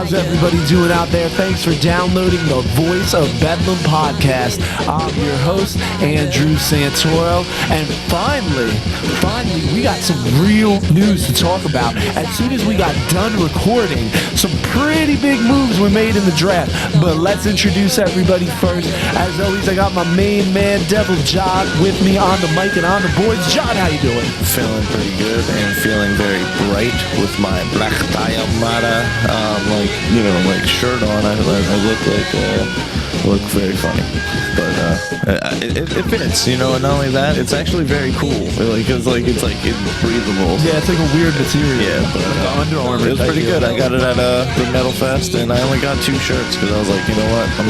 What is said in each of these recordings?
How's everybody doing out there? Thanks for downloading the Voice of Bedlam podcast. I'm your host, Andrew Santoro. And finally, we got some real news to talk about. As soon as we got done recording, some pretty big moves were made in the draft. But let's introduce everybody first. As always, I got my main man, Devil John, with me on the mic and on the boards. John, how you doing? Feeling pretty good and feeling very bright with my black diamata, shirt on. I look very funny, but it fits, and not only that, it's actually very cool. It's breathable. Yeah, it's like a weird material. Yeah, but Under Armour. it was pretty good. I got it at the Metal Fest, and I only got 2 shirts because I was like, you know what, I'm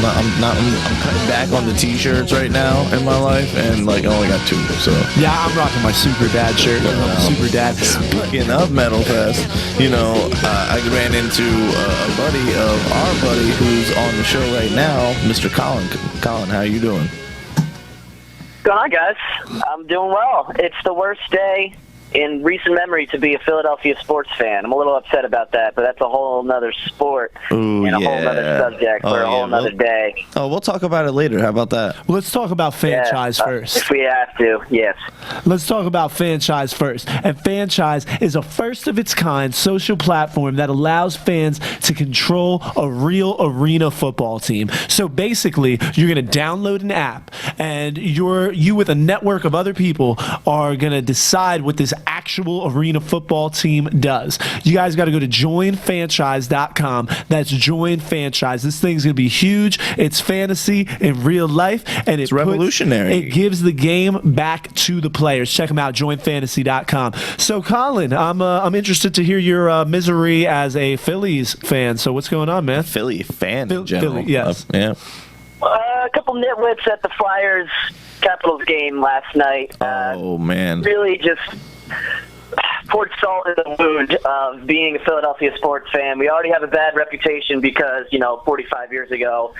cutting back on the t-shirts right now in my life, and I only got 2. So yeah, I'm rocking my Super Dad shirt. I'm Super Dad. Speaking of Metal Fest, I ran into a buddy of our buddy who's on the show right now, Mr. Colin. Colin, how you doing? What's going on, guys? I'm doing well. It's the worst day in recent memory to be a Philadelphia sports fan. I'm a little upset about that, but that's a whole nother sport and a whole nother subject for a whole nother day. Oh, we'll talk about it later. How about that? Well, let's talk about franchise first. If we have to, yes. Let's talk about franchise first. And franchise is a first-of-its-kind social platform that allows fans to control a real arena football team. So basically, you're going to download an app, and you with a network of other people are going to decide what this actual arena football team does. You guys got to go to joinfranchise.com. That's Join Franchise. This thing's going to be huge. It's fantasy in real life, and it's revolutionary. It gives the game back to the players. Check them out, joinfantasy.com. So, Colin, I'm interested to hear your misery as a Phillies fan. So, what's going on, man? Philly fan in general. Philly, yes. Yeah. A couple nitwits at the Flyers Capitals game last night. Oh, man. Really just poured salt in the wound of being a Philadelphia sports fan. We already have a bad reputation because, 45 years ago,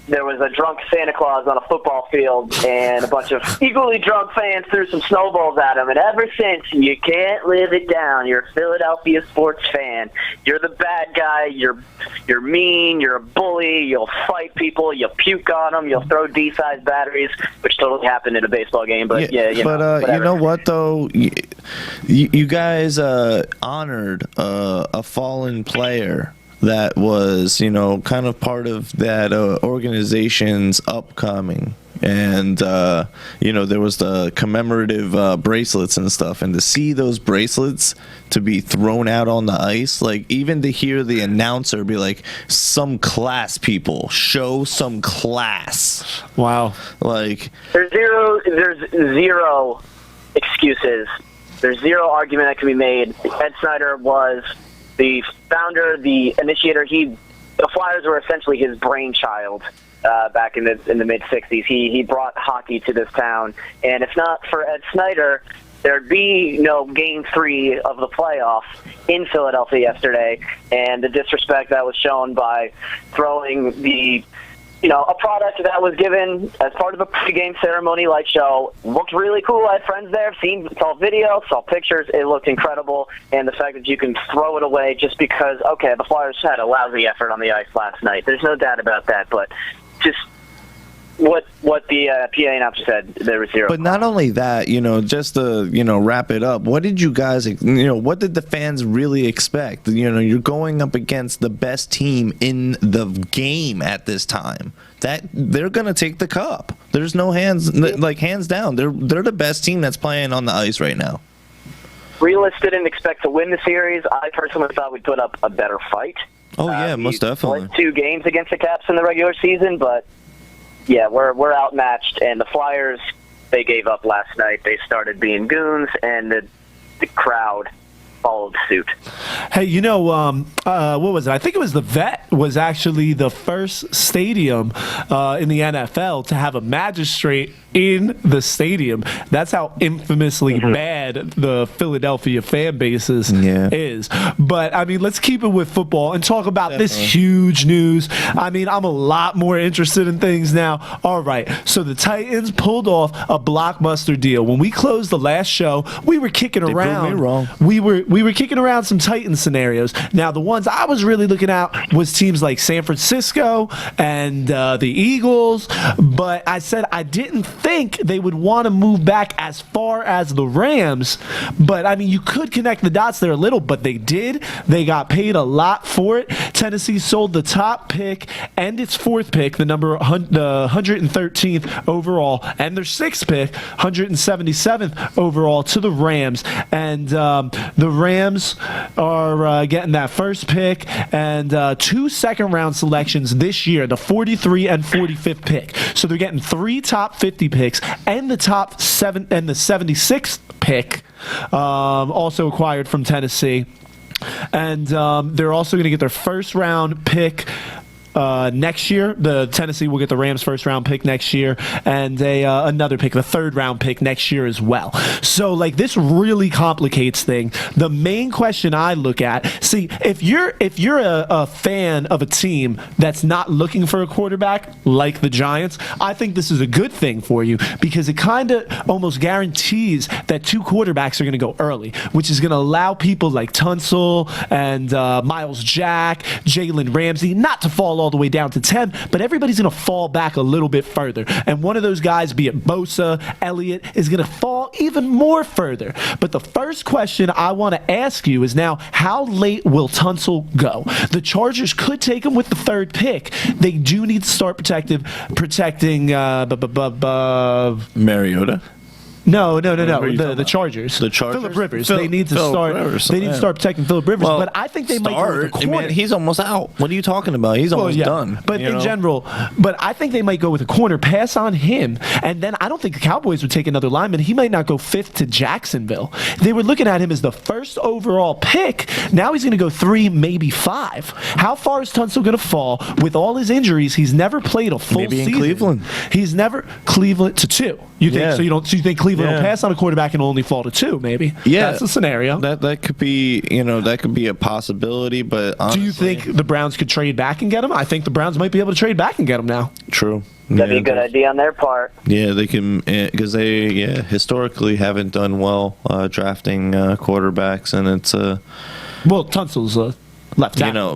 there was a drunk Santa Claus on a football field, and a bunch of equally drunk fans threw some snowballs at him. And ever since, you can't live it down. You're a Philadelphia sports fan. You're the bad guy. You're mean. You're a bully. You'll fight people. You'll puke on them. You'll throw D-size batteries, which totally happened in a baseball game. But you know what, though? You guys honored a fallen player that was, kind of part of that organization's upcoming. And, there was the commemorative bracelets and stuff. And to see those bracelets to be thrown out on the ice, even to hear the announcer be like, some class, people. Show some class. Wow. There's zero excuses. There's zero argument that can be made. Ed Snyder was the founder, the initiator. The Flyers were essentially his brainchild back in the mid '60s. He brought hockey to this town, and if not for Ed Snyder, there'd be no Game 3 of the playoffs in Philadelphia yesterday. And the disrespect that was shown by throwing a product that was given as part of a pregame ceremony light show looked really cool. I had friends there, saw video, saw pictures. It looked incredible. And the fact that you can throw it away just because, the Flyers had a lousy effort on the ice last night. There's no doubt about that. But just what the PA announcer said, there was zero. But not only that, just to, wrap it up, what did you guys, what did the fans really expect? You're going up against the best team in the game at this time. That they're going to take the cup. There's no hands down. They're the best team that's playing on the ice right now. Realists didn't expect to win the series. I personally thought we'd put up a better fight. Oh, yeah, most definitely. 2 games against the Caps in the regular season, but yeah, we're outmatched, and the Flyers, they gave up last night. They started being goons, and the crowd followed suit. Hey, what was it? I think it was the Vet was actually the first stadium in the NFL to have a magistrate in the stadium. That's how infamously bad the Philadelphia fan base is. But, let's keep it with football and talk about this huge news. I'm a lot more interested in things now. All right, so the Titans pulled off a blockbuster deal. When we closed the last show, we were kicking around. Proved me wrong. We were we were kicking around some Titan scenarios. Now, the ones I was really looking at was teams like San Francisco and the Eagles, but I said I didn't think they would want to move back as far as the Rams. But, I mean, you could connect the dots there a little, but they did. They got paid a lot for it. Tennessee sold the top pick and its fourth pick, the 113th overall, and their sixth pick, 177th overall, to the Rams. And the Rams are getting that first pick and 2 second-round selections this year, the 43 and 45th pick. So they're getting 3 top 50 picks and the top 7 and the 76th pick, also acquired from Tennessee. And they're also going to get their first-round pick next year. The Tennessee will get the Rams' first-round pick next year, and another pick, the third-round pick next year as well. So, like, this really complicates things. The main question I look at, see, if you're a fan of a team that's not looking for a quarterback like the Giants, I think this is a good thing for you because it kind of almost guarantees that 2 quarterbacks are going to go early, which is going to allow people like Tunsil and Miles Jack, Jalen Ramsey not to fall all the way down to 10, but everybody's going to fall back a little bit further. And one of those guys, be it Bosa, Elliott, is going to fall even more further. But the first question I want to ask you is now, how late will Tunsil go? The Chargers could take him with the 3rd pick. They do need to start protecting Mariota. No. The Chargers. The Chargers. Phillip Rivers. They need to start protecting Phillip Rivers. Well, but I think they might go with a corner. I mean, he's almost out. What are you talking about? He's almost done. But in general, I think they might go with a corner, pass on him, and then I don't think the Cowboys would take another lineman. He might not go 5th to Jacksonville. They were looking at him as the first overall pick. Now he's going to go 3, maybe 5. How far is Tunsil going to fall with all his injuries? He's never played a full season. Maybe in Cleveland. He's never Cleveland to 2. You think so? So you think Cleveland will pass on a quarterback and only fall to 2? Maybe. Yeah, that's a scenario. That could be a possibility. But honestly, do you think the Browns could trade back and get him? I think the Browns might be able to trade back and get him now. True. That'd be a good idea on their part. Yeah, they can, because they historically haven't done well drafting quarterbacks, and it's well, Tunsil's left tackle.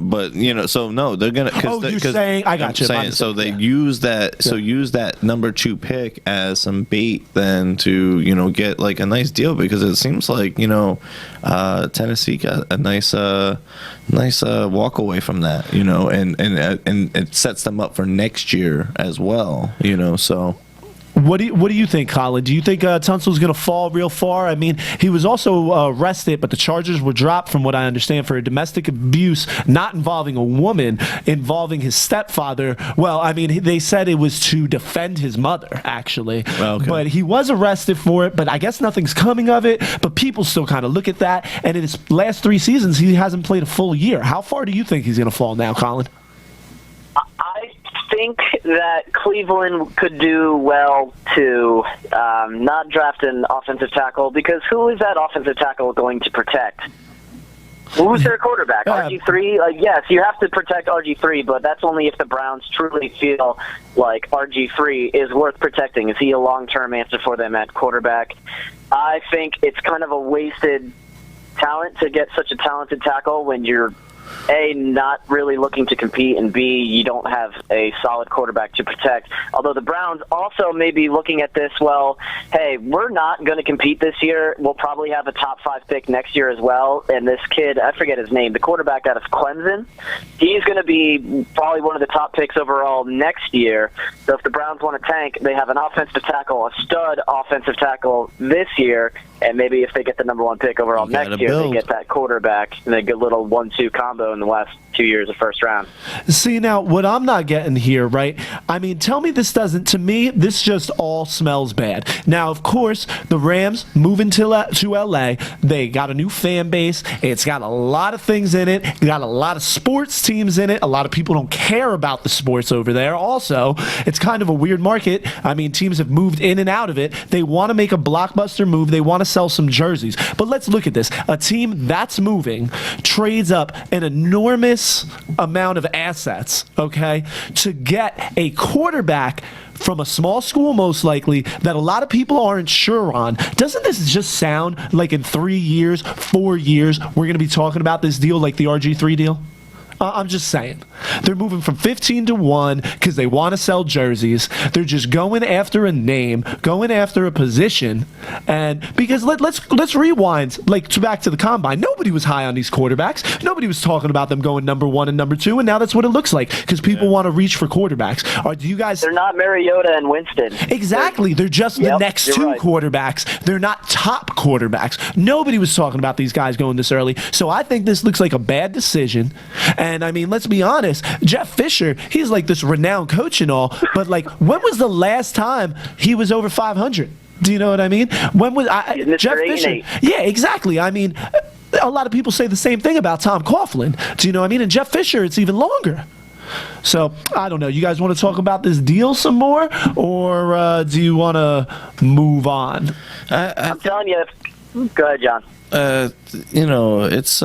So no, they're gonna. You're saying I got you. So they use that. So use that number 2 pick as some bait then to get like a nice deal, because it seems like Tennessee got a nice walk away from that, and it sets them up for next year as well, so. What do you think, Colin? Do you think Tunsil's going to fall real far? I mean, he was also arrested, but the charges were dropped, from what I understand, for a domestic abuse not involving a woman, involving his stepfather. Well, I mean, they said it was to defend his mother, actually. Okay. But he was arrested for it, but I guess nothing's coming of it. But people still kind of look at that. And in his last 3 seasons, he hasn't played a full year. How far do you think he's going to fall now, Colin? I think that Cleveland could do well to not draft an offensive tackle, because who is that offensive tackle going to protect? Who's their quarterback? RG3? Yes, you have to protect RG3, but that's only if the Browns truly feel like RG3 is worth protecting. Is he a long-term answer for them at quarterback? I think it's kind of a wasted talent to get such a talented tackle when you're A, not really looking to compete, and B, you don't have a solid quarterback to protect. Although the Browns also may be looking at this, well, hey, we're not going to compete this year. We'll probably have a top 5 pick next year as well. And this kid, I forget his name, the quarterback out of Clemson, he's going to be probably one of the top picks overall next year. So if the Browns want to tank, they have an offensive tackle, a stud offensive tackle this year, and maybe if they get the number 1 pick overall next year, they get that quarterback and a good little 1-2 combo in the last 2 years of first round. See, now, what I'm not getting here, right? I mean, tell me this doesn't, to me, this just all smells bad. Now, of course, the Rams moving to LA, they got a new fan base. It's got a lot of things in it. It got a lot of sports teams in it. A lot of people don't care about the sports over there. Also, it's kind of a weird market. I mean, teams have moved in and out of it. They want to make a blockbuster move. They want to sell some jerseys. But let's look at this. A team that's moving trades up in a enormous amount of assets, okay, to get a quarterback from a small school, most likely, that a lot of people aren't sure on. Doesn't this just sound like in 3 years, 4 years, we're going to be talking about this deal like the RG3 deal? I'm just saying. They're moving from 15 to 1 because they want to sell jerseys. They're just going after a name, going after a position. And because let's rewind back to the combine. Nobody was high on these quarterbacks. Nobody was talking about them going number 1 and number 2, and now that's what it looks like because people want to reach for quarterbacks. Do you guys? They're not Mariota and Winston. Exactly. They're just the next two quarterbacks. They're not top quarterbacks. Nobody was talking about these guys going this early. So I think this looks like a bad decision. And I mean, let's be honest, Jeff Fisher, he's like this renowned coach and all, but like, when was the last time he was over 500? Do you know what I mean? When was Jeff Fisher? Yeah, exactly. I mean, a lot of people say the same thing about Tom Coughlin. Do you know what I mean? And Jeff Fisher, it's even longer. So, I don't know. You guys want to talk about this deal some more, or do you want to move on? I'm telling you. Go ahead, John. It's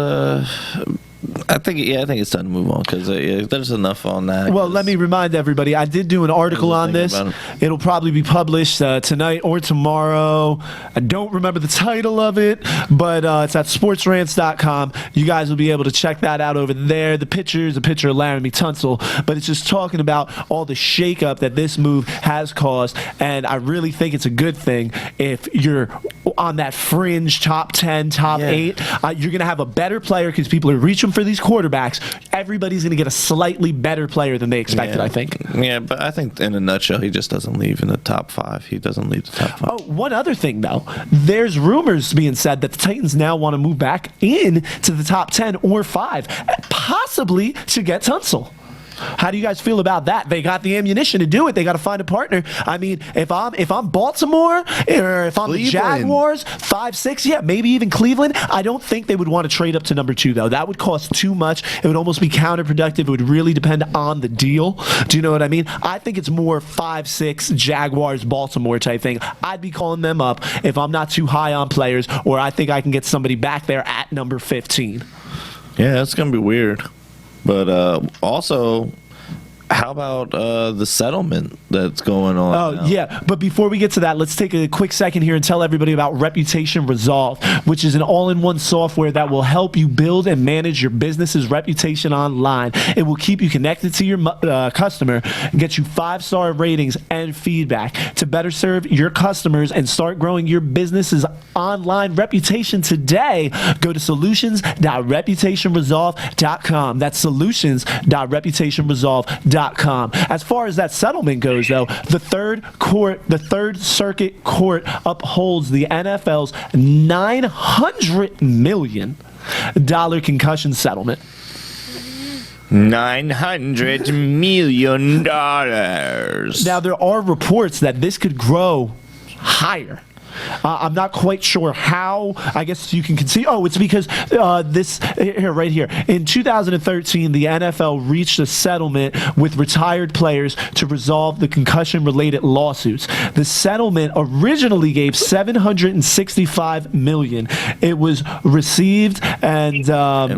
I think it's time to move on because there's enough on that. Well, let me remind everybody, I did do an article on this. It'll probably be published tonight or tomorrow. I don't remember the title of it, but it's at sportsrants.com. You guys will be able to check that out over there. The picture is a picture of Laramie Tunsil, but it's just talking about all the shakeup that this move has caused, and I really think it's a good thing if you're on that fringe top 10, top 8. You're going to have a better player because people are reaching for these quarterbacks. Everybody's going to get a slightly better player than they expected, I think. Yeah, but I think in a nutshell, he just doesn't leave in the top 5. He doesn't leave the top 5. Oh, one other thing, though. There's rumors being said that the Titans now want to move back in to the top 10 or 5, possibly to get Tunsil. How do you guys feel about that? They got the ammunition to do it. They got to find a partner. I mean, if I'm Baltimore or if I'm the Jaguars, 5, 6, maybe even Cleveland, I don't think they would want to trade up to number 2, though. That would cost too much. It would almost be counterproductive. It would really depend on the deal. Do you know what I mean? I think it's more 5, 6 Jaguars, Baltimore type thing. I'd be calling them up if I'm not too high on players, or I think I can get somebody back there at number 15. Yeah, that's going to be weird. But also, how about the settlement that's going on? Oh, now? yeah. But before we get to that, let's take a quick second here and tell everybody about Reputation Resolve, which is an all-in-one software that will help you build and manage your business's reputation online. It will keep you connected to your customer and get you 5-star ratings and feedback. To better serve your customers and start growing your business's online reputation today, go to solutions.reputationresolve.com. That's solutions.reputationresolve.com. As far as that settlement goes, though, the Third Circuit Court upholds the NFL's $900 million concussion settlement. $900 million. Now, there are reports that this could grow higher. I'm not quite sure how. I guess you can conceive. Oh, it's because right here. In 2013, the NFL reached a settlement with retired players to resolve the concussion-related lawsuits. The settlement originally gave $765 million. It was received and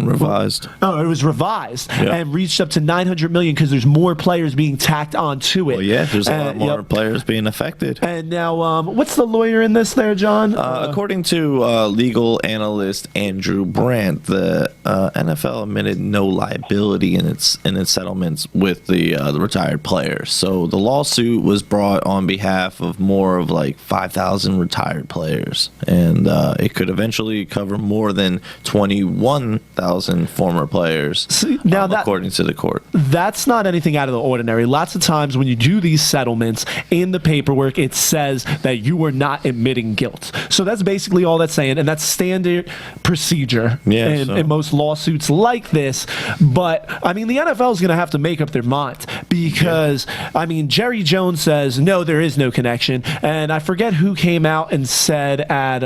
revised. It was revised and reached up to $900 million because there's more players being tacked onto it. Well, yeah, there's a lot more players being affected. And now, what's the lawyer in this there, John? According to legal analyst Andrew Brandt, the NFL admitted no liability in its settlements with the retired players. So the lawsuit was brought on behalf of more of like 5,000 retired players, and it could eventually cover more than 21,000 former players. See, now according to the court, that's not anything out of the ordinary. Lots of times when you do these settlements in the paperwork, it says that you are not admitting guilt. So that's basically all that's saying, and that's standard procedure in most lawsuits like this. But, I mean, the NFL is going to have to make up their mind because, I mean, Jerry Jones says, no, there is no connection. And I forget who came out and said at,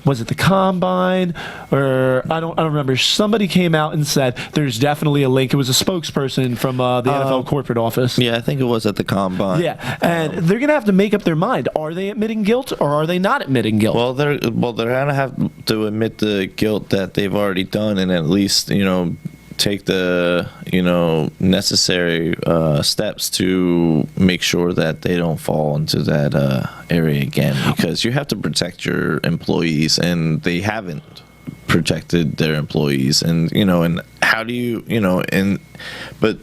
was it the Combine? Or I don't remember. Somebody came out and said there's definitely a link. It was a spokesperson from the NFL corporate office. Yeah, I think it was at the Combine. Yeah, and they're going to have to make up their mind. Are they admitting guilt or are they not admitting guilt? Well, they're gonna have to admit the guilt that they've already done, and at least take the necessary steps to make sure that they don't fall into that area again, because you have to protect your employees, and they haven't protected their employees. And and how do you but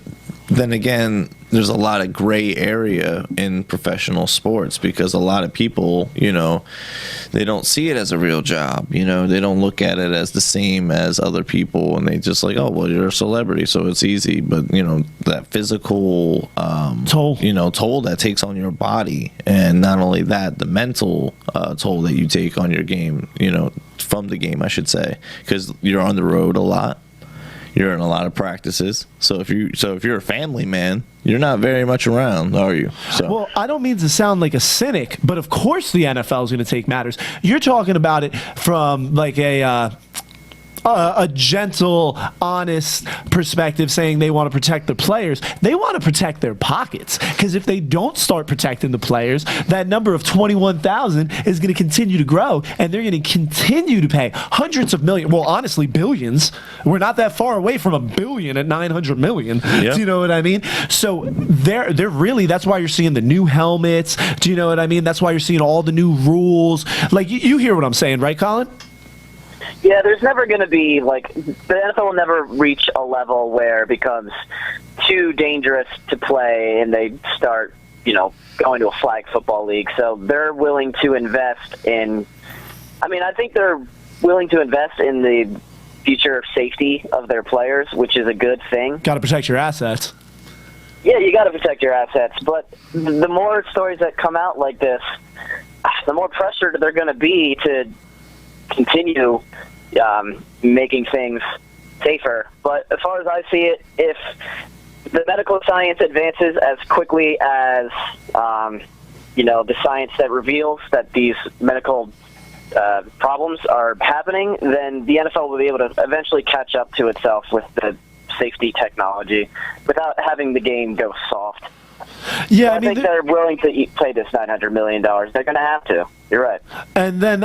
then again, there's a lot of gray area in professional sports, because a lot of people, they don't see it as a real job. They don't look at it as the same as other people, and they just like, oh, well, you're a celebrity, so it's easy. But that physical toll that takes on your body, and not only that, the mental toll that you take on your game, from the game, I should say, because you're on the road a lot. You're in a lot of practices. So if you're a family man, you're not very much around, are you? So. Well, I don't mean to sound like a cynic, but of course the NFL is going to take matters. You're talking about it from like a gentle, honest perspective, saying they want to protect their players. They want to protect their pockets, because if they don't start protecting the players, that number of 21,000 is going to continue to grow, and they're going to continue to pay hundreds of millions. Well, honestly, billions. We're not that far away from $1 billion at 900 million. Yep. Do you know what I mean? So they're really, that's why you're seeing the new helmets. Do you know what I mean? That's why you're seeing all the new rules. Like, you hear what I'm saying, right, Colin? Yeah, there's never going to be, the NFL will never reach a level where it becomes too dangerous to play and they start, going to a flag football league. So they're willing to invest in, I think they're willing to invest in the future safety of their players, which is a good thing. Got to protect your assets. Yeah, you got to protect your assets. But the more stories that come out like this, the more pressured they're going to be to continue making things safer. But as far as I see it, if the medical science advances as quickly as the science that reveals that these medical problems are happening, then the NFL will be able to eventually catch up to itself with the safety technology without having the game go soft. Yeah, I think they're willing to pay this $900 million. They're going to have to. You're right. And then,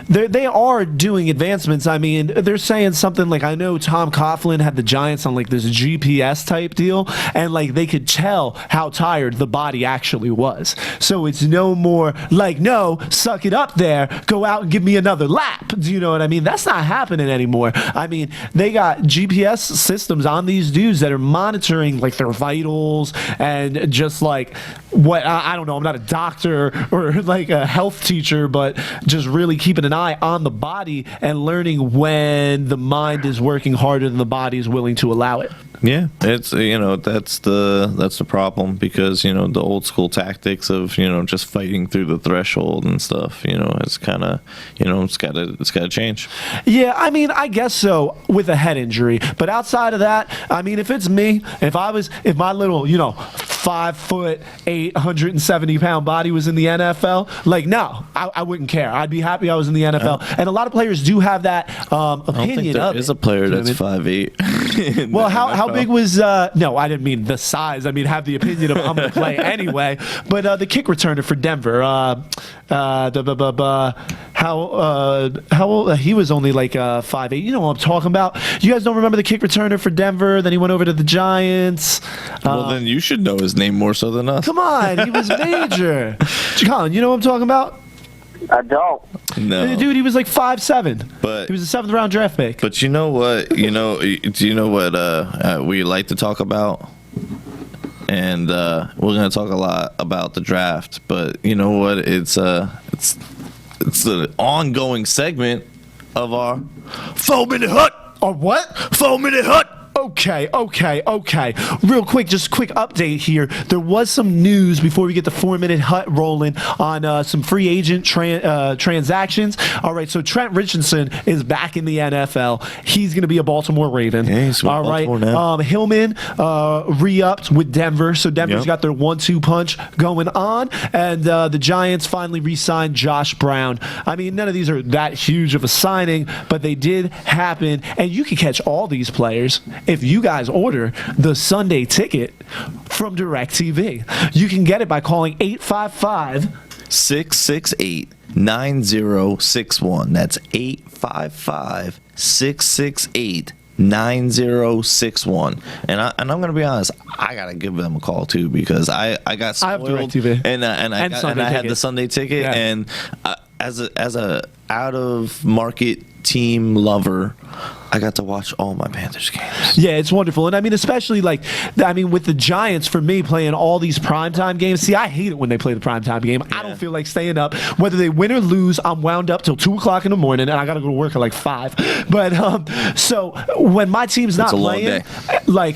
they are doing advancements. They're saying something like, I know Tom Coughlin had the Giants on this GPS type deal, and they could tell how tired the body actually was. So it's no more no, suck it up there, go out and give me another lap. Do you know what I mean? That's not happening anymore. They got GPS systems on these dudes that are monitoring their vitals, and just what, I don't know, I'm not a doctor or a health teacher, but just really keeping an eye on the body and learning when the mind is working harder than the body is willing to allow it. Yeah, it's that's the problem, because the old school tactics of just fighting through the threshold and stuff, it's kind of it's got to change. Yeah, I guess so, with a head injury, but outside of that, if it's me, if my little 5'8", 170-pound body was in the NFL, no, I wouldn't care. I'd be happy I was in the NFL, and a lot of players do have that opinion. I don't think there is a player that's 5'8". Well, how big was? No, I didn't mean the size. Have the opinion of I'm going to play anyway. But the kick returner for Denver, how old? He was only 5'8". You know what I'm talking about? You guys don't remember the kick returner for Denver? Then he went over to the Giants. Well, then you should know his name more so than us. Come on, he was major. Colin, you know what I'm talking about? I don't. No, dude, he was 5'7". But he was a 7th round draft pick. But you know what? Do you know what we like to talk about? And we're gonna talk a lot about the draft. But you know what? It's an ongoing segment of our 4-minute hut. Or what? 4-minute hut. Okay. Real quick, just a quick update here. There was some news before we get the 4-minute hut rolling on some free agent transactions. All right, so Trent Richardson is back in the NFL. He's going to be a Baltimore Raven. Yeah, he's all right. now. Hillman re-upped with Denver, so Denver's got their 1-2 punch going on, and the Giants finally re-signed Josh Brown. None of these are that huge of a signing, but they did happen, and you can catch all these players if you guys order the Sunday ticket from DirecTV. You can get it by calling 855-668-9061. That's 855-668-9061. 9061. And I'm going to be honest, I got to give them a call too, because I got I have spoiled DirecTV. and I had the Sunday ticket, Yeah. and as a out of market team lover, I got to watch all my Panthers games. Yeah, it's wonderful. And I mean, especially with the Giants, for me, playing all these primetime games. See, I hate it when they play the primetime game. I don't feel like staying up. Whether they win or lose, I'm wound up till 2 o'clock in the morning, and I got to go to work at like 5. But so when my team's not It's a long playing, day.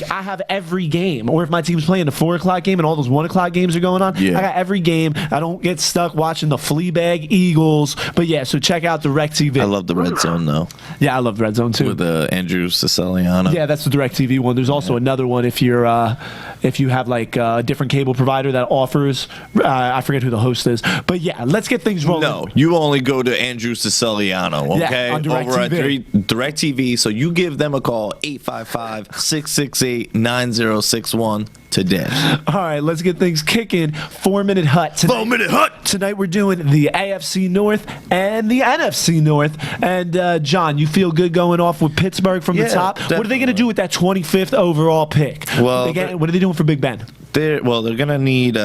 I have every game. Or if my team's playing the 4 o'clock game and all those 1 o'clock games are going on, I got every game. I don't get stuck watching the Fleabag Eagles. But yeah, so check out DirecTV. I love the Red Zone, though. Yeah, I love Red Zone too. With Andrew Siciliano. Yeah, that's the DirecTV one. There's also another one if you have like a different cable provider that offers. I forget who the host is, but yeah, let's get things rolling. No, you only go to Andrew Siciliano, okay? Yeah, on Over at DirecTV. DirecTV. So you give them a call, 855-668-9061 today. All right, let's get things kicking. 4-minute hut. 4-minute hut. Tonight we're doing the AFC North and the NFC North. And John, you feel good going off with Pittsburgh from the top? Definitely. What are they going to do with that 25th overall pick? Well, what are they doing for Big Ben? They're gonna need.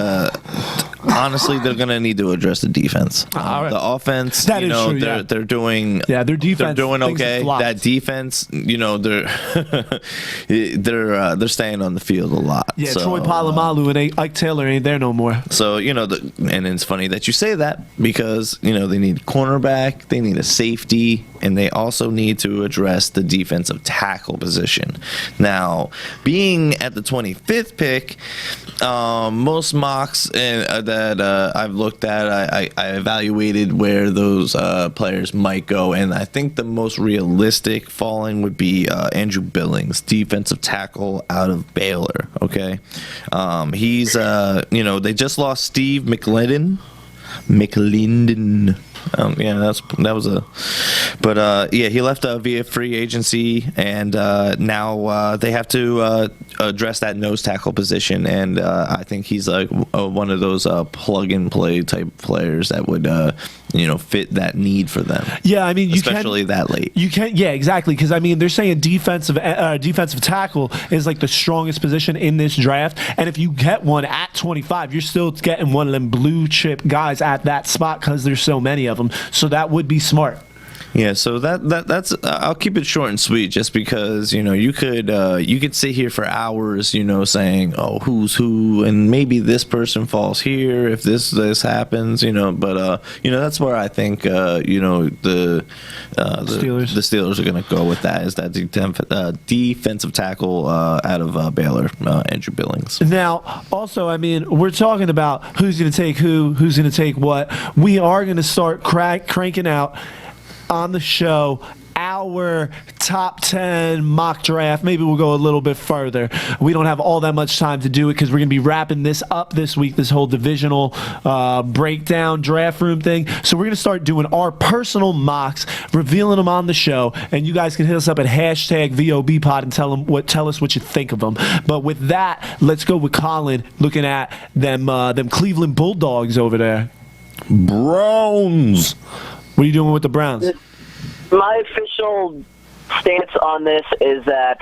Honestly, they're gonna need to address the defense. All right. The offense, That is true, they're doing. Yeah, their defense. They're doing things have okay. flopped. That defense, they're they're staying on the field a lot. Yeah, so, Troy Polamalu and Ike Taylor ain't there no more. So and it's funny that you say that, because they need a cornerback, they need a safety, and they also need to address the defensive tackle position. Now, being at the 25th pick, most mocks that I've looked at, I evaluated where those players might go, and I think the most realistic falling would be Andrew Billings, defensive tackle out of Baylor. Okay, he's they just lost Steve McLendon. He left via free agency, and now they have to address that nose tackle position, and I think he's like one of those plug and play type players that would fit that need for them. Yeah, I mean, especially that late. You can, yeah, exactly, because I mean, they're saying defensive tackle is like the strongest position in this draft, and if you get one at 25, you're still getting one of them blue chip guys at that spot because there's so many of them. So that would be smart. Yeah, so that's I'll keep it short and sweet, just because you could sit here for hours, saying, oh, who's who, and maybe this person falls here if this happens, but that's where I think the Steelers are going to go with that, is that defensive tackle out of Baylor, Andrew Billings. Now, also, I mean, we're talking about who's going to take who's going to take what. We are going to start cranking out on the show our top 10 mock draft. Maybe we'll go a little bit further. We don't have all that much time to do it because we're going to be wrapping this up this week, this whole divisional breakdown draft room thing. So we're going to start doing our personal mocks, revealing them on the show, and you guys can hit us up at #VOBpod and tell us what you think of them. But with that, let's go with Colin looking at them Cleveland Bulldogs over there. Browns. What are you doing with the Browns? My official stance on this is that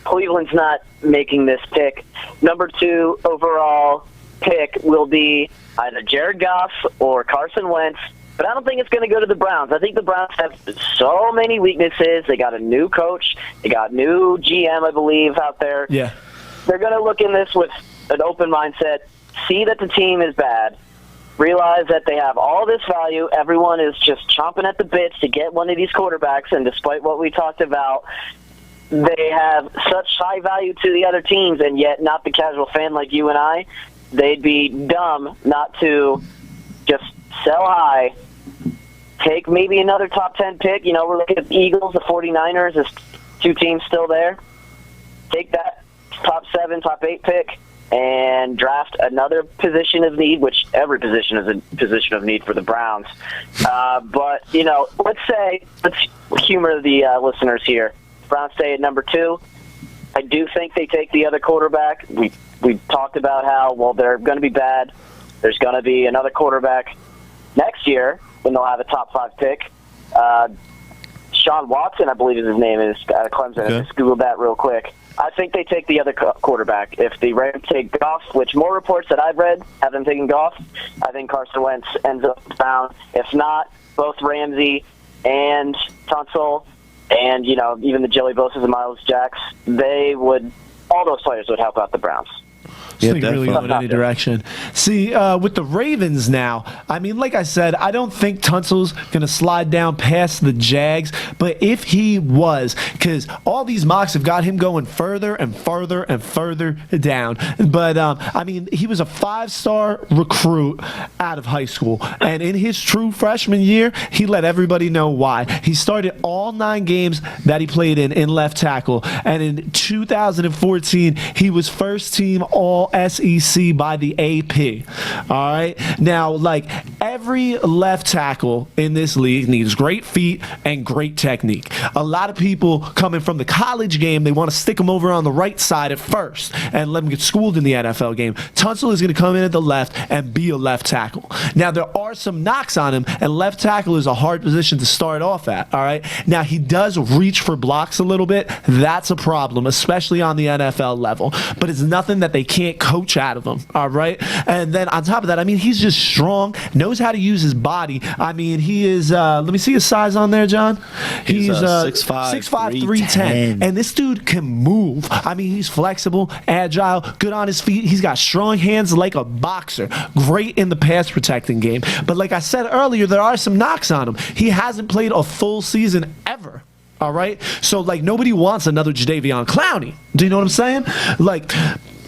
Cleveland's not making this pick. Number 2 overall pick will be either Jared Goff or Carson Wentz, but I don't think it's going to go to the Browns. I think the Browns have so many weaknesses. They got a new coach. They got new GM, I believe, out there. Yeah. They're going to look in this with an open mindset, see that the team is bad, realize that they have all this value. Everyone is just chomping at the bits to get one of these quarterbacks, and despite what we talked about, they have such high value to the other teams, and yet not the casual fan like you and I. They'd be dumb not to just sell high, take maybe another top 10 pick. We're looking at the Eagles, the 49ers, there's 2 teams still there. Take that top 7, top 8 pick, and draft another position of need, which every position is a position of need for the Browns. But let's humor the listeners here. Browns stay at number 2. I do think they take the other quarterback. We talked about how, they're going to be bad. There's going to be another quarterback next year when they'll have a top 5 pick. Deshaun Watson, I believe is his name, is out of Clemson. Okay. I just Googled that real quick. I think they take the other quarterback. If the Rams take Goff, which more reports that I've read have them taking Goff, I think Carson Wentz ends up down. If not, both Ramsey and Tunsil and, even the Joey Bosa's and Miles Jacks, all those players would help out the Browns. This Yeah, thing really definitely. go in any direction. See, with the Ravens now, I mean, like I said, I don't think Tunsil's going to slide down past the Jags, but if he was, because all these mocks have got him going further and further and further down. But, I mean, he was a 5-star recruit out of high school, and in his true freshman year, he let everybody know why. He started all 9 games that he played in left tackle, and in 2014, he was first team all SEC by the AP. All right. Now, like, every left tackle in this league needs great feet and great technique. A lot of people coming from the college game, they want to stick them over on the right side at first and let them get schooled in the NFL game. Tunsil is going to come in at the left and be a left tackle. Now, there are some knocks on him, and left tackle is a hard position to start off at. All right. Now, he does reach for blocks a little bit. That's a problem, especially on the NFL level. But it's nothing that they can't coach out of him. All right. And then on top of that, I mean, he's just strong, knows how to use his body. I mean, he is, let me see his size on there, John. He's 6'5", 310. And this dude can move. I mean, he's flexible, agile, good on his feet. He's got strong hands like a boxer. Great in the pass protecting game. But like I said earlier, there are some knocks on him. He hasn't played a full season ever. All right. So, like, nobody wants another Jadeveon Clowney. Do you know what I'm saying? Like,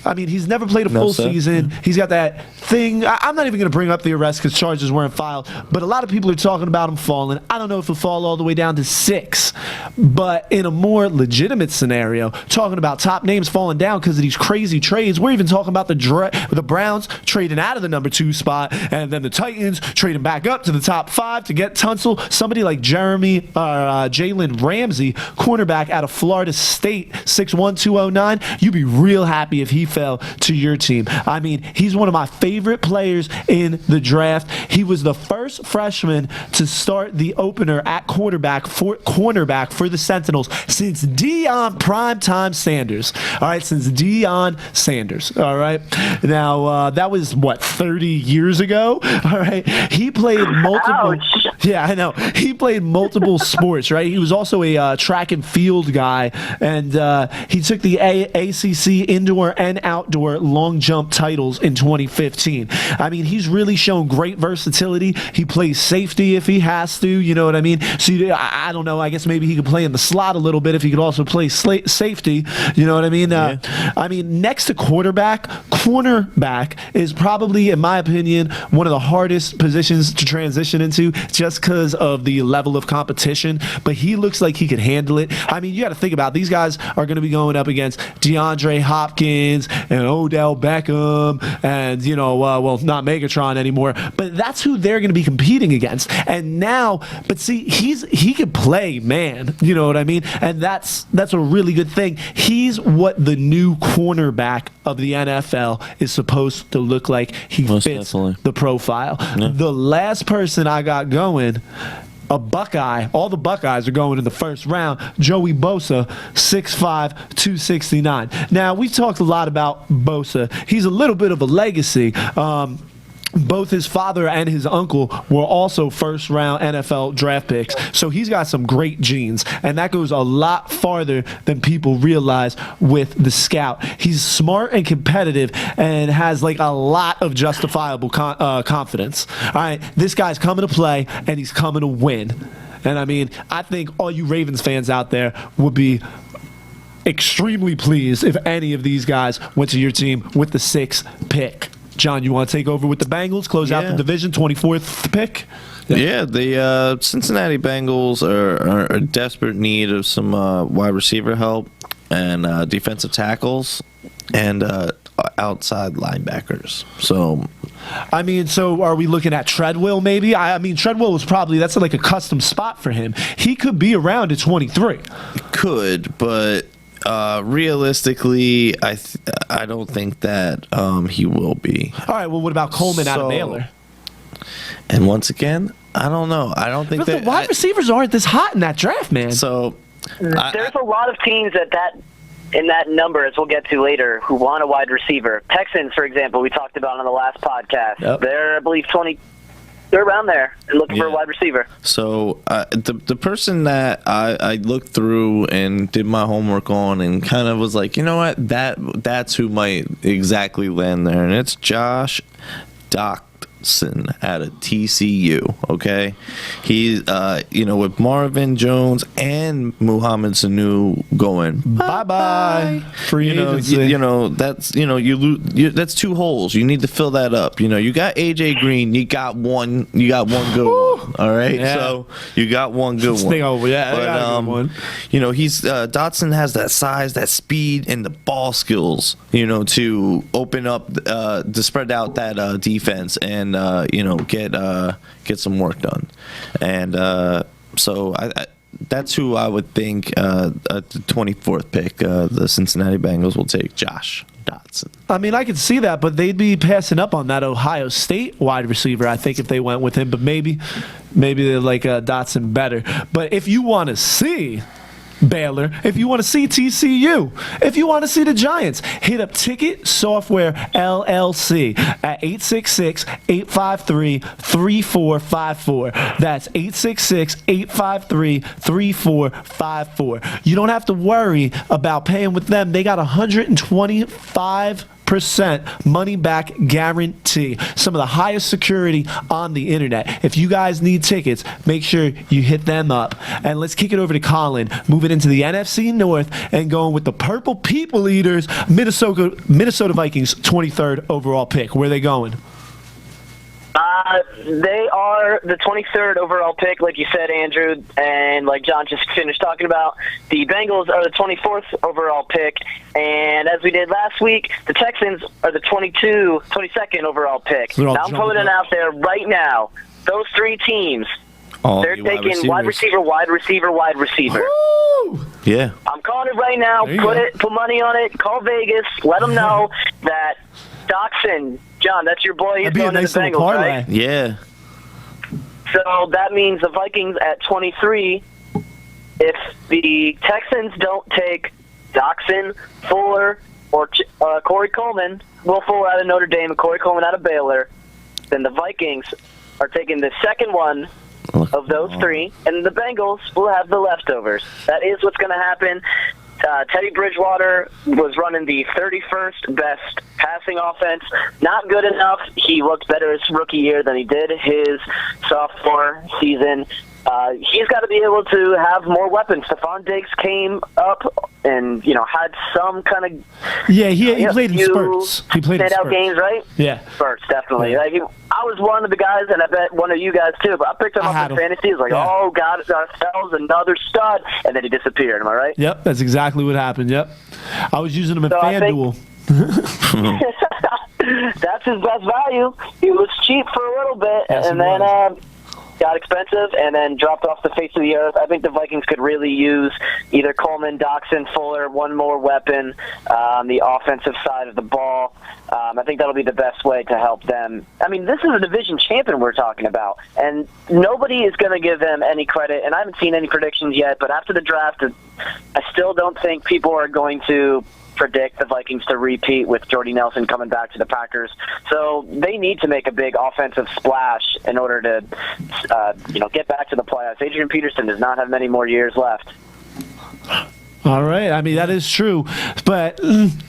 I mean, he's never played a full season. He's got that thing. I'm not even going to bring up the arrest because charges weren't filed, but a lot of people are talking about him falling. I don't know if he'll fall all the way down to 6, but in a more legitimate scenario, talking about top names falling down because of these crazy trades, we're even talking about the Browns trading out of the number 2 spot, and then the Titans trading back up to the top 5 to get Tunsil. Somebody like Jalen Ramsey, cornerback out of Florida State, 6'1", 209. You'd be real happy if he fell to your team. I mean, he's one of my favorite players in the draft. He was the first freshman to start the opener at cornerback for the Sentinels since Deion Primetime Sanders. All right, since Deion Sanders. All right. Now, that was, 30 years ago? All right. He played multiple... Ouch. Yeah, I know. He played multiple sports, right? He was also a track and field guy, and he took the ACC indoor and outdoor long jump titles in 2015. I mean, he's really shown great versatility. He plays safety if he has to, you know what I mean? So I don't know. I guess maybe he could play in the slot a little bit if he could also play safety, you know what I mean? I mean, next to cornerback is probably, in my opinion, one of the hardest positions to transition into just because of the level of competition, but he looks like he could handle it. I mean, you got to think about it. These guys are going to be going up against DeAndre Hopkins and Odell Beckham and, not Megatron anymore, but that's who they're going to be competing against. And now, but see, he could play, man, you know what I mean? And that's a really good thing. He's what the new cornerback of the NFL is supposed to look like. He Most fits definitely. the profile. Yeah. The last person I got going, a Buckeye, all the Buckeyes are going in the first round, Joey Bosa, 6'5", 269. Now, we've talked a lot about Bosa. He's a little bit of a legacy. Both his father and his uncle were also first-round NFL draft picks, so he's got some great genes, and that goes a lot farther than people realize with the scout. He's smart and competitive and has, like, a lot of justifiable confidence. All right, this guy's coming to play, and he's coming to win. And, I mean, I think all you Ravens fans out there would be extremely pleased if any of these guys went to your team with the 6th pick. John, you want to take over with the Bengals, close out the division, 24th pick? Yeah, the Cincinnati Bengals are in desperate need of some wide receiver help and defensive tackles and outside linebackers. So, I mean, so are we looking at Treadwell maybe? I mean, Treadwell was that's like a custom spot for him. He could be around at 23. Could, but realistically, I don't think that he will be. All right, well, what about Coleman out of Baylor? And once again, I don't know. I don't think But the wide receivers aren't this hot in that draft, man. so. There's a lot of teams in that number, as we'll get to later, who want a wide receiver. Texans, for example, we talked about on the last podcast. Yep. They're, I believe, 20. They're around there and looking for a wide receiver. So the person that I looked through and did my homework on and kind of was like, you know what, that's who might exactly land there, and it's Josh Doctson out of TCU. Okay, he's with Marvin Jones and Muhammad Sanu going Bye-bye. Free agency. That's two holes. You need to fill that up. You got AJ Green. You got one good one. All right. Yeah. So you got one good one. Yeah, But, I got a good one. He's Dotson has that size, that speed, and the ball skills. To open up, to spread out that defense and get some work done. And so that's who I would think at the 24th pick, the Cincinnati Bengals will take Josh Dotson. I mean, I could see that, but they'd be passing up on that Ohio State wide receiver, I think, if they went with him. But maybe they like Dotson better. But if you want to see Baylor, if you want to see TCU, if you want to see the Giants, hit up Ticket Software LLC at 866-853-3454. That's 866-853-3454. You don't have to worry about paying with them. They got 125% money back guarantee. Some of the highest security on the internet. If you guys need tickets, make sure you hit them up. And let's kick it over to Colin, moving into the NFC North and going with the Purple People Eaters, Minnesota Vikings 23rd overall pick. Where are they going? They are the 23rd overall pick, like you said, Andrew, and like John just finished talking about. The Bengals are the 24th overall pick, and as we did last week, the Texans are the 22nd overall pick. So now I'm putting it out there right now. Those three teams, they're taking wide receiver. Woo! Yeah. I'm calling it right now. Put money on it. Call Vegas. Let them know that Dotson, John, that's your boy. He's That'd be going a nice to the little Bengals, parlay. right? Yeah. So that means the Vikings at 23. If the Texans don't take Dotson, Fuller, or Corey Coleman, Will Fuller out of Notre Dame and Corey Coleman out of Baylor, then the Vikings are taking the second one of those three, and the Bengals will have the leftovers. That is what's going to happen. Teddy Bridgewater was running the 31st best passing offense. Not good enough. He looked better his rookie year than he did his sophomore season. He's got to be able to have more weapons. Stephon Diggs came up and had some kind of he played in spurts. He played in standout spurts. games, right? Yeah, spurts definitely. Yeah. Like I was one of the guys, and I bet one of you guys too. But I picked him up in fantasy. I was like, oh God, that was another stud, and then he disappeared. Am I right? Yep, that's exactly what happened. Yep, I was using him in FanDuel. That's his best value. He was cheap for a little bit, and then got expensive, and then dropped off the face of the earth. I think the Vikings could really use either Coleman, Dotson, Fuller, one more weapon on the offensive side of the ball. I think that'll be the best way to help them. I mean, this is a division champion we're talking about, and nobody is going to give them any credit, and I haven't seen any predictions yet, but after the draft, I still don't think people are going to predict the Vikings to repeat with Jordy Nelson coming back to the Packers. So they need to make a big offensive splash in order to get back to the playoffs. Adrian Peterson does not have many more years left. All right. I mean, that is true. But,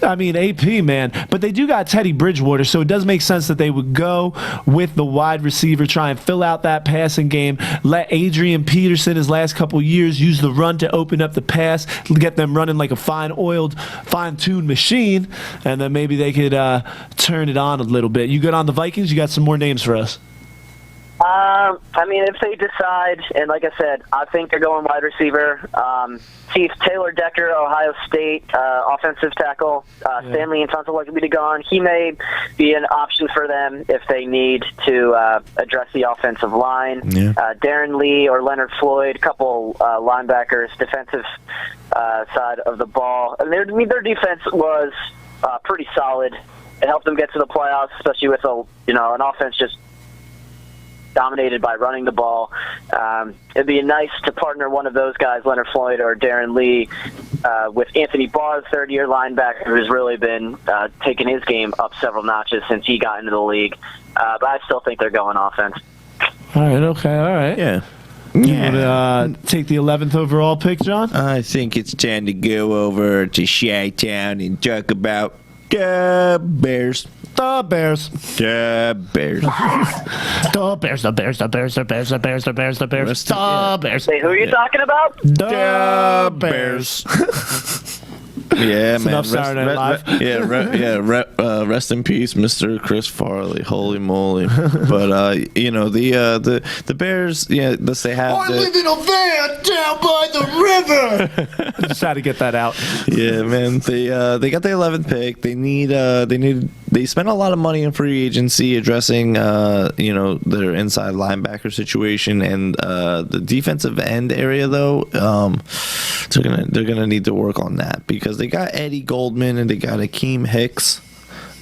I mean, AP, man. But they do got Teddy Bridgewater, so it does make sense that they would go with the wide receiver, try and fill out that passing game, let Adrian Peterson his last couple years use the run to open up the pass, get them running like a fine-tuned machine, and then maybe they could turn it on a little bit. You good on the Vikings? You got some more names for us? I mean, if they decide, and like I said, I think they're going wide receiver. Chief Taylor Decker, Ohio State, offensive tackle. Stanley and Tunsil likely to be gone. He may be an option for them if they need to address the offensive line. Yeah. Darren Lee or Leonard Floyd, a couple linebackers, defensive side of the ball. And their defense was pretty solid. It helped them get to the playoffs, especially with an offense just dominated by running the ball. It'd be nice to partner one of those guys, Leonard Floyd or Darren Lee, with Anthony Barr, third-year linebacker, who's really been taking his game up several notches since he got into the league. But I still think they're going offense. All right, okay, all right. Yeah. You want to take the 11th overall pick, John? I think it's time to go over to Chi-Town and talk about the Bears. The Bears. The Bears. The Bears, the Bears, the Bears, the Bears, the Bears, the Bears, the Bears, the Bears. Hey, who are you talking about? The Bears. Yeah, It's man. enough Saturday Night Live. Rest in peace, Mr. Chris Farley. Holy moly! But you know the Bears. Yeah, let's say have. I live in a van down by the river. I just had to get that out. Yeah, man. They got the 11th pick. They spent a lot of money in free agency addressing their inside linebacker situation and the defensive end area though. They're gonna need to work on that because they got Eddie Goldman and they got Akeem Hicks.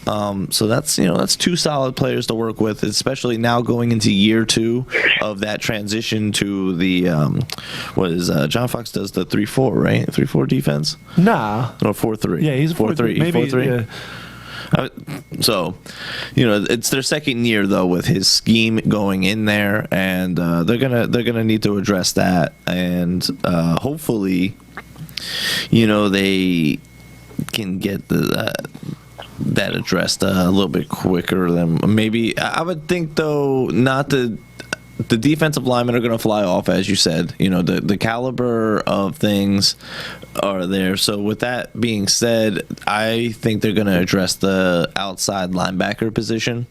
So that's two solid players to work with, especially now going into year 2 of that transition to the John Fox does the 3-4, right? 3-4 defense? Nah. No, 4-3. Yeah, he's a 4-3. Maybe 4-3. Yeah. So, it's their second year though with his scheme going in there, and they're gonna need to address that, and hopefully, they can get that addressed a little bit quicker than maybe. I would think though, not the defensive linemen are going to fly off, as you said. The caliber of things are there. So with that being said, I think they're going to address the outside linebacker position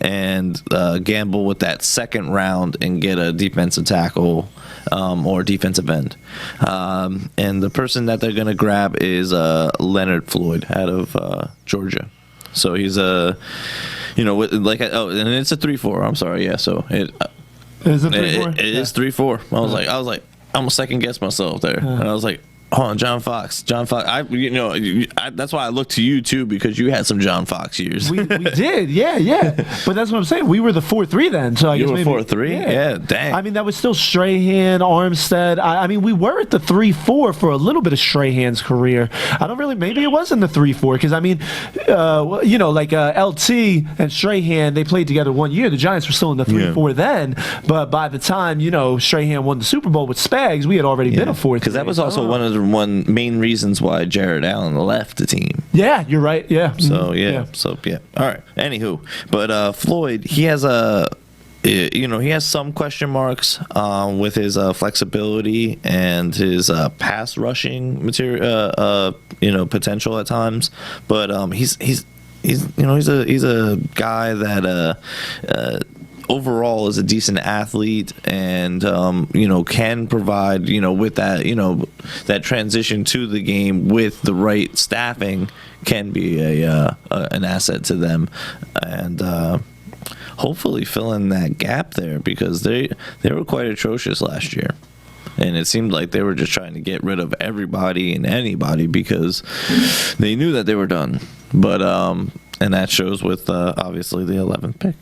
and gamble with that second round and get a defensive tackle or defensive end. And the person that they're going to grab is Leonard Floyd out of Georgia. So he's and it's a 3-4. I'm sorry, yeah. So it Is it 3-4? it is 3-4. I was like, I almost second guessed myself there, and I was like, hold on, John Fox. That's why I looked to you too, because you had some John Fox years. We did, yeah. But that's what I'm saying. We were the 4-3 then. So I You guess were maybe 4-3? Yeah, dang. I mean, that was still Strahan, Armstead. I mean, we were at the 3-4 for a little bit of Strahan's career. Maybe it was in the 3-4 because, I mean, LT and Strahan, they played together 1 year. The Giants were still in the 3-4 then. But by the time, Strahan won the Super Bowl with Spags, we had already been a 4-3. Because that was also one of the main reasons why Jared Allen left the team. Yeah, you're right. Yeah. So all right. Anywho, but Floyd, he has he has some question marks with his flexibility and his pass rushing material, potential at times. But he's a guy that overall is a decent athlete and can provide with that that transition to the game with the right staffing can be an asset to them, and hopefully fill in that gap there because they were quite atrocious last year. And it seemed like they were just trying to get rid of everybody and anybody because they knew that they were done. But and that shows with obviously the 11th pick.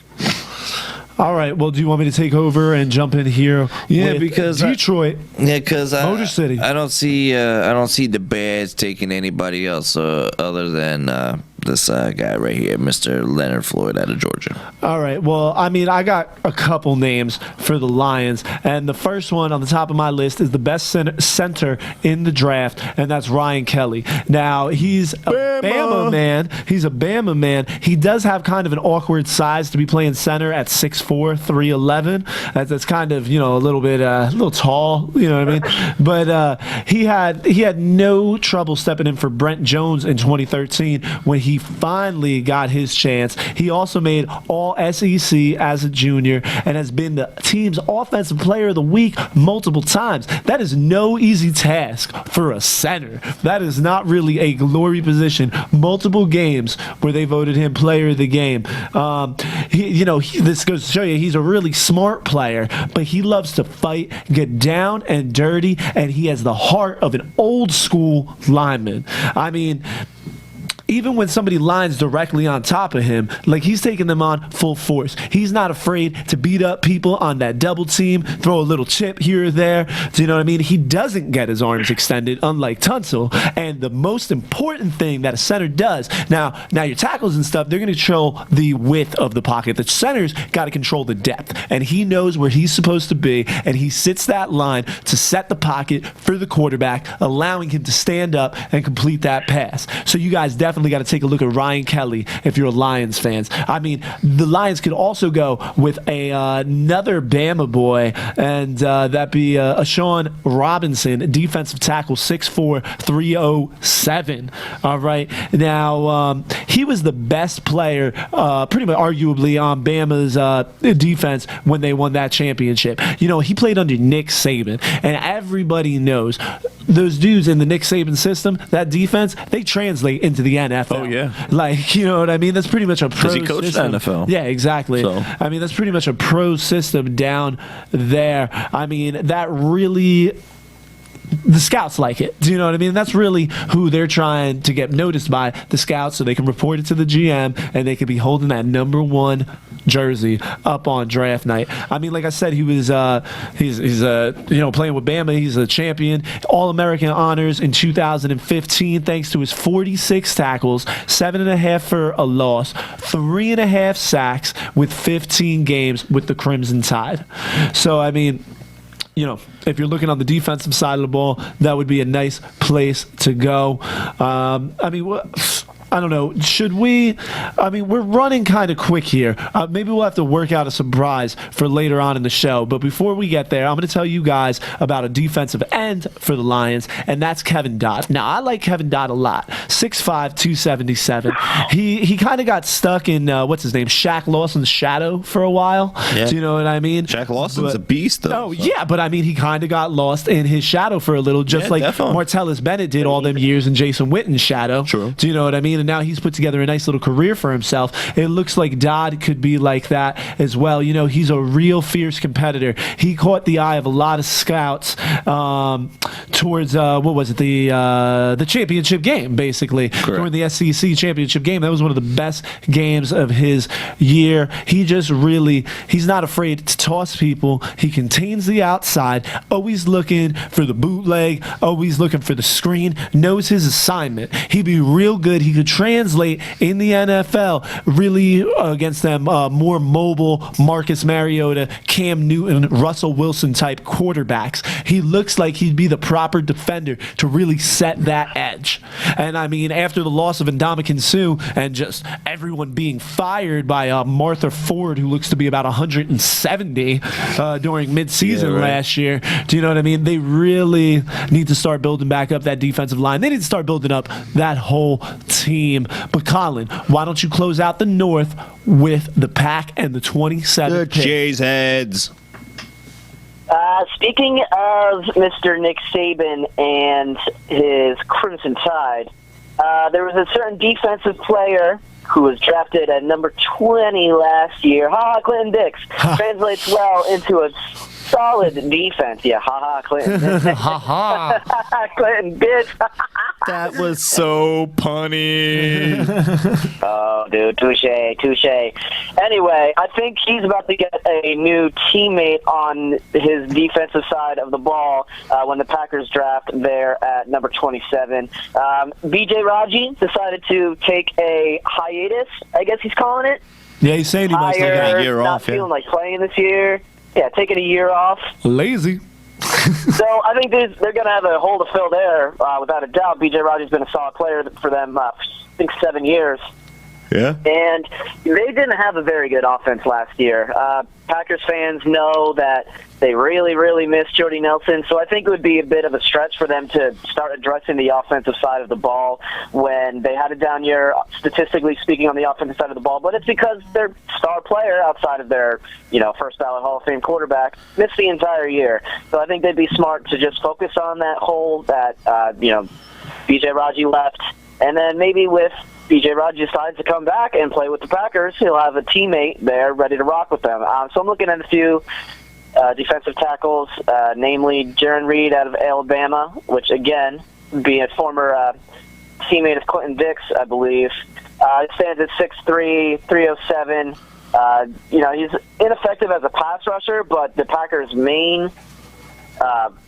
All right. Well, do you want me to take over and jump in here? With because Detroit. Because Motor City. I don't see the Bears taking anybody else other than this guy right here, Mr. Leonard Floyd out of Georgia. All right. Well, I mean, I got a couple names for the Lions, and the first one on the top of my list is the best center in the draft, and that's Ryan Kelly. Now, he's a Bama man. He's a Bama man. He does have kind of an awkward size to be playing center at 6'4", 311. That's kind of, a little bit, a little tall, you know what I mean? But he had no trouble stepping in for Brent Jones in 2013 when he finally got his chance. He also made all SEC as a junior and has been the team's offensive player of the week multiple times. That is no easy task for a center. That is not really a glory position. Multiple games where they voted him player of the game. This goes to show you he's a really smart player, but he loves to fight, get down and dirty, and he has the heart of an old school lineman. I mean, even when somebody lines directly on top of him, like he's taking them on full force. He's not afraid to beat up people on that double team, throw a little chip here or there. Do you know what I mean? He doesn't get his arms extended, unlike Tunsil. And the most important thing that a center does, now your tackles and stuff, they're going to control the width of the pocket. The center's got to control the depth. And he knows where he's supposed to be, and he sits that line to set the pocket for the quarterback, allowing him to stand up and complete that pass. So you guys definitely got to take a look at Ryan Kelly if you're Lions fans. I mean, the Lions could also go with another Bama boy, and that be Sean Robinson, defensive tackle, 6'4", 307. All right. Now, he was the best player, pretty much arguably, on Bama's defense when they won that championship. You know, he played under Nick Saban, and everybody knows those dudes in the Nick Saban system, that defense, they translate into the NFL. Oh, yeah. Like, you know what I mean? That's pretty much a pro system. Because he coached the NFL. Yeah, exactly. So. I mean, that's pretty much a pro system down there. I mean, that really... The scouts like it. Do you know what I mean? That's really who they're trying to get noticed by, the scouts, so they can report it to the GM and they could be holding that number 1 jersey up on draft night. I mean, like I said, he was he's playing with Bama. He's a champion, All-American honors in 2015 thanks to his 46 tackles, 7.5 for a loss, 3.5 sacks with 15 games with the Crimson Tide. So I mean, you know, if you're looking on the defensive side of the ball, that would be a nice place to go. I mean, I don't know. Should we? I mean, we're running kind of quick here. Maybe we'll have to work out a surprise for later on in the show. But before we get there, I'm going to tell you guys about a defensive end for the Lions, and that's Kevin Dodd. Now, I like Kevin Dodd a lot. 6'5", 277. He kind of got stuck in, what's his name, Shaq Lawson's shadow for a while. Yeah. Do you know what I mean? Shaq Lawson's a beast, though. Oh, yeah, but I mean, he kind of got lost in his shadow for a little, just like definitely. Martellus Bennett did all them years in Jason Witten's shadow. True. Do you know what I mean? And now he's put together a nice little career for himself. It looks like Dodd could be like that as well. You know, he's a real fierce competitor. He caught the eye of a lot of scouts towards what was it, the championship game, basically. Correct. During the SEC championship game. That was one of the best games of his year. He just really, he's not afraid to toss people. He contains the outside, always looking for the bootleg, always looking for the screen, knows his assignment. He'd be real good. He could translate in the NFL really against them more mobile Marcus Mariota, Cam Newton, Russell Wilson type quarterbacks. He looks like he'd be the proper defender to really set that edge. And I mean, after the loss of Ndamukong Suh and just everyone being fired by Martha Ford, who looks to be about 170 during midseason last year, do you know what I mean? They really need to start building back up that defensive line. They need to start building up that whole team. But Colin, why don't you close out the North with the Pack and the 27th The pick? Jays heads. Speaking of Mr. Nick Saban and his Crimson Tide, there was a certain defensive player who was drafted at number 20 last year. Clinton Dix. Translates well into a solid defense. Yeah, Clinton. Clinton Dix. That was so punny. Oh, dude, touche. Anyway, I think he's about to get a new teammate on his defensive side of the ball when the Packers draft there at number 27. B.J. Raji decided to take a hiatus, I guess he's calling it. Yeah, he's saying he must take a year not off. feeling like playing this year. Yeah, taking a year off. Lazy. So I think they're going to have a hole to fill there, without a doubt. B.J. Raji's been a solid player for them, I think, 7 years. Yeah. And they didn't have a very good offense last year. Packers fans know that they really, really miss Jordy Nelson, so I think it would be a bit of a stretch for them to start addressing the offensive side of the ball when they had a down year, statistically speaking, on the offensive side of the ball. But it's because their star player outside of their, first ballot Hall of Fame quarterback missed the entire year. So I think they'd be smart to just focus on that hole that, B.J. Raji left, and then maybe with B.J. Raji decides to come back and play with the Packers, he'll have a teammate there ready to rock with them. So I'm looking at a few defensive tackles, namely Jaron Reed out of Alabama, which, again, being a former teammate of Clinton Dix, I believe. Stands at 6'3", 307. He's ineffective as a pass rusher, but the Packers' main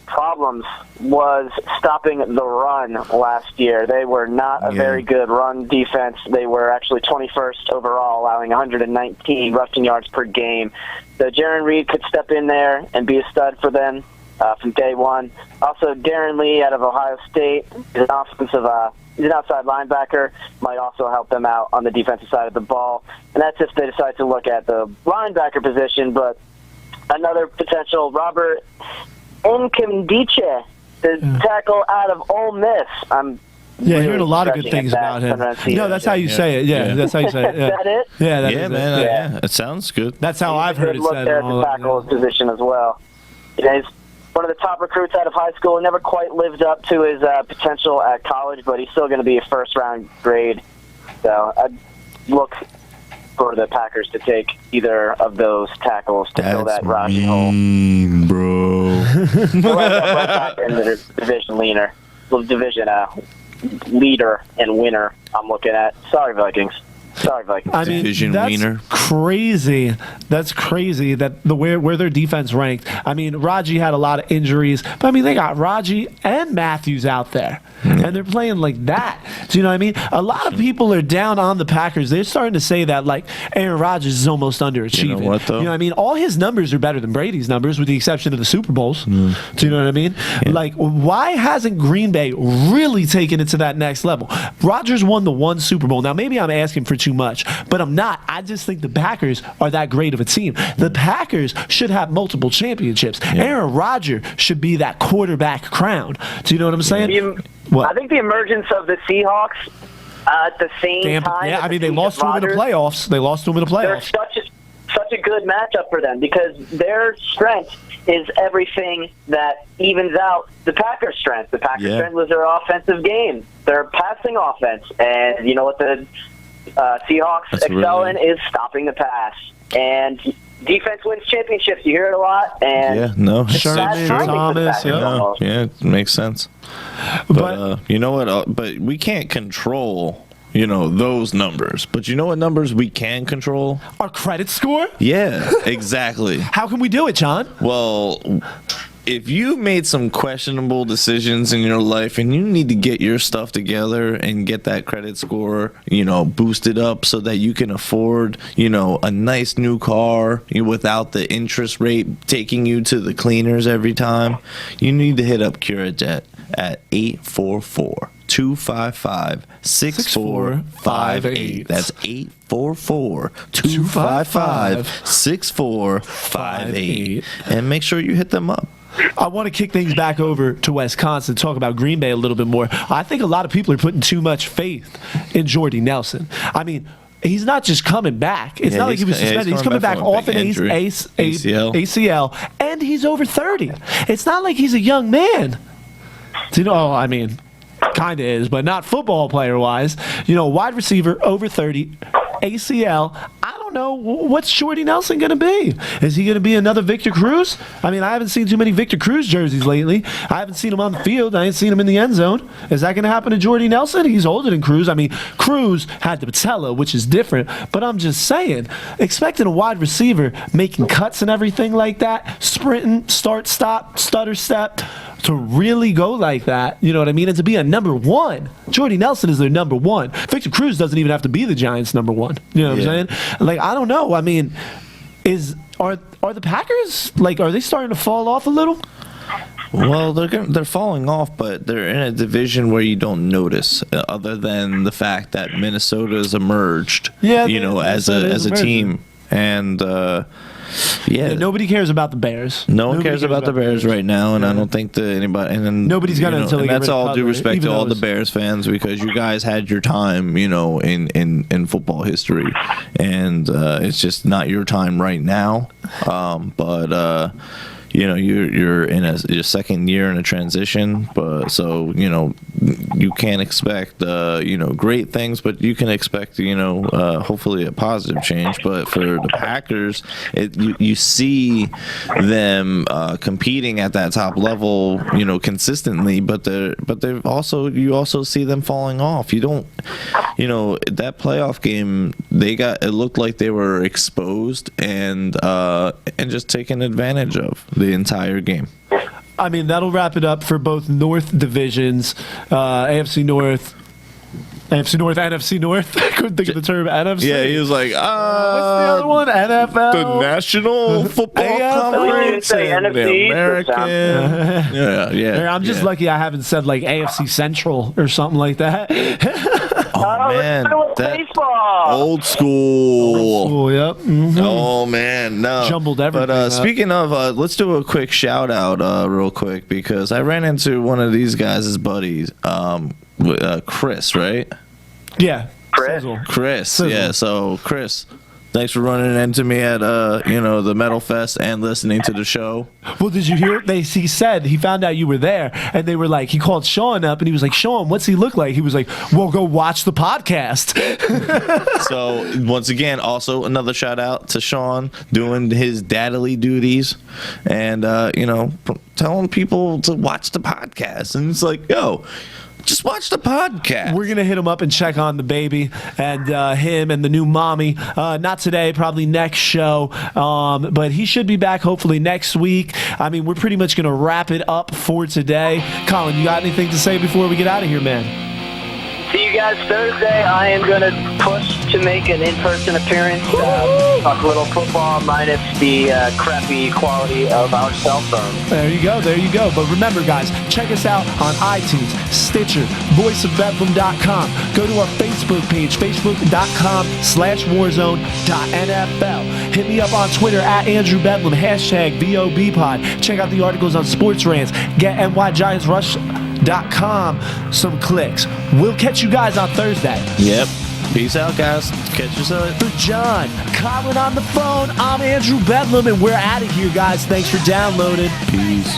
problems was stopping the run last year. They were not a very good run defense. They were actually 21st overall, allowing 119 rushing yards per game. So Jaron Reed could step in there and be a stud for them from day one. Also, Darren Lee out of Ohio State is he's an outside linebacker, might also help them out on the defensive side of the ball. And that's if they decide to look at the linebacker position. But another potential, Robert Nkemdiche, the tackle out of Ole Miss. Hearing a lot of good things about him. No, that's how you say it. Yeah, that's how you say it. Yeah. Is that it? Yeah, Yeah, man. Yeah, it sounds good. That's how I've heard it look said. there at the tackle position as well. He's one of the top recruits out of high school. Never quite lived up to his potential at college, but he's still going to be a first-round grade. So I'd look for the Packers to take either of those tackles to fill that Raji hole. Bro. Right back in the division leader and winner I'm looking at. Sorry, Vikings. I mean, Division that's wiener. crazy. That's crazy that where their defense ranked. I mean, Raji had a lot of injuries, but I mean, they got Raji and Matthews out there, and they're playing like that. Do you know what I mean? A lot of people are down on the Packers. They're starting to say that, like, Aaron Rodgers is almost underachieving. You know what, though? You know what I mean? All his numbers are better than Brady's numbers, with the exception of the Super Bowls. Do you know what I mean? Yeah. Like, why hasn't Green Bay really taken it to that next level? Rodgers won the one Super Bowl. Now, maybe I'm asking for too much, but I'm not. I just think the Packers are that great of a team. The Packers should have multiple championships. Yeah. Aaron Rodgers should be that quarterback crown. Do you know what I'm saying? I think the emergence of the Seahawks at the same time. Yeah, I mean, they lost to him in the playoffs. They're such a good matchup for them because their strength is everything that evens out the Packers' strength. The Packers' strength was their offensive game, their passing offense. And you know what the Seahawks excel in is stopping the pass. And defense wins championships. You hear it a lot. And Sherman, Thomas. It makes sense. But you know what? But we can't control, those numbers. But you know what numbers we can control? Our credit score? Yeah, exactly. How can we do it, John? Well, if you made some questionable decisions in your life and you need to get your stuff together and get that credit score, boosted up so that you can afford, a nice new car without the interest rate taking you to the cleaners every time, you need to hit up CuraJet at 844-255-6458. That's 844-255-6458. And make sure you hit them up. I want to kick things back over to Wisconsin, talk about Green Bay a little bit more. I think a lot of people are putting too much faith in Jordy Nelson. I mean, he's not just coming back. It's not like he was suspended. He's coming back off an ACL, and he's over 30. It's not like he's a young man. I mean, kind of is, but not football player-wise. Wide receiver, over 30, ACL. I don't know. What's Jordy Nelson going to be? Is he going to be another Victor Cruz? I mean, I haven't seen too many Victor Cruz jerseys lately. I haven't seen him on the field. I ain't seen him in the end zone. Is that going to happen to Jordy Nelson? He's older than Cruz. I mean, Cruz had the patella, which is different. But I'm just saying, expecting a wide receiver making cuts and everything like that, sprinting, start, stop, stutter, step, to really go like that, you know what I mean? And to be a number one. Jordy Nelson is their number one. Victor Cruz doesn't even have to be the Giants' number one. You know what I'm saying? Like, I don't know. I mean, are the Packers, are they starting to fall off a little? Well, they're falling off, but they're in a division where you don't notice, other than the fact that Minnesota's emerged, as a team. And nobody cares about the Bears. No one cares about the Bears right now, and I don't think that anybody. And then nobody's gonna until they get that's rid of all Cutler, due respect to all the Bears fans, because you guys had your time, in football history, and it's just not your time right now. you're in your second year in a transition, but so you can't expect great things, but you can expect hopefully a positive change. But for the Packers, you see them competing at that top level, consistently, but they're also see them falling off. You don't, that playoff game, it looked like they were exposed and just taken advantage of the entire game. I mean, that'll wrap it up for both North divisions, AFC North, NFC North. I couldn't think of the term NFC. Yeah, he was like, what's the other one? NFL? The National Football Conference. Say and NFC, the American. Yeah. I'm just lucky I haven't said like AFC Central or something like that. Oh, man. That baseball. old school. Oh, yep. Mm-hmm. Oh, man. No. Jumbled everything But up. speaking of, let's do a quick shout out real quick, because I ran into one of these guys' buddies, Chris, right? Yeah. Chris. Sizzle. Chris. Sizzle. Yeah, so Chris, thanks for running into me at the Metal Fest and listening to the show. Well, did you hear? He said he found out you were there, and they were like, he called Sean up, and he was like, Sean, what's he look like? He was like, well, go watch the podcast. So once again, also another shout out to Sean doing his daddily duties, and telling people to watch the podcast, and it's like, yo, just watch the podcast. We're gonna hit him up and check on the baby and him and the new mommy. Not today, probably next show. But he should be back hopefully next week. I mean, we're pretty much gonna wrap it up for today. Colin, you got anything to say before we get out of here, man? See you guys Thursday. I am going to push to make an in-person appearance. Talk a little football minus the crappy quality of our cell phone. There you go. But remember, guys, check us out on iTunes, Stitcher, voiceofbedlam.com. Go to our Facebook page, facebook.com/warzone.nfl. Hit me up on Twitter at Andrew Bedlam, #VOBpod. Check out the articles on Sports Rants. Get NYGiantsRush.com some clicks. We'll catch you guys on Thursday. Yep. Peace out, guys. Catch you soon. For John, Colin on the phone, I'm Andrew Bedlam, and we're out of here, guys. Thanks for downloading. Peace.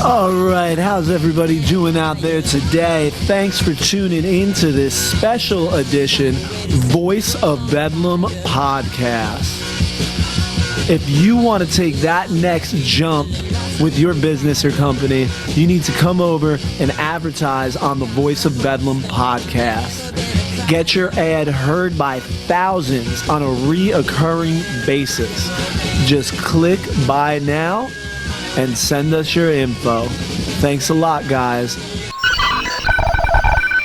All right, how's everybody doing out there today? Thanks for tuning in to this special edition Voice of Bedlam podcast. If you want to take that next jump with your business or company, you need to come over and advertise on the Voice of Bedlam podcast. Get your ad heard by thousands on a reoccurring basis. Just click buy now and send us your info. Thanks a lot, guys.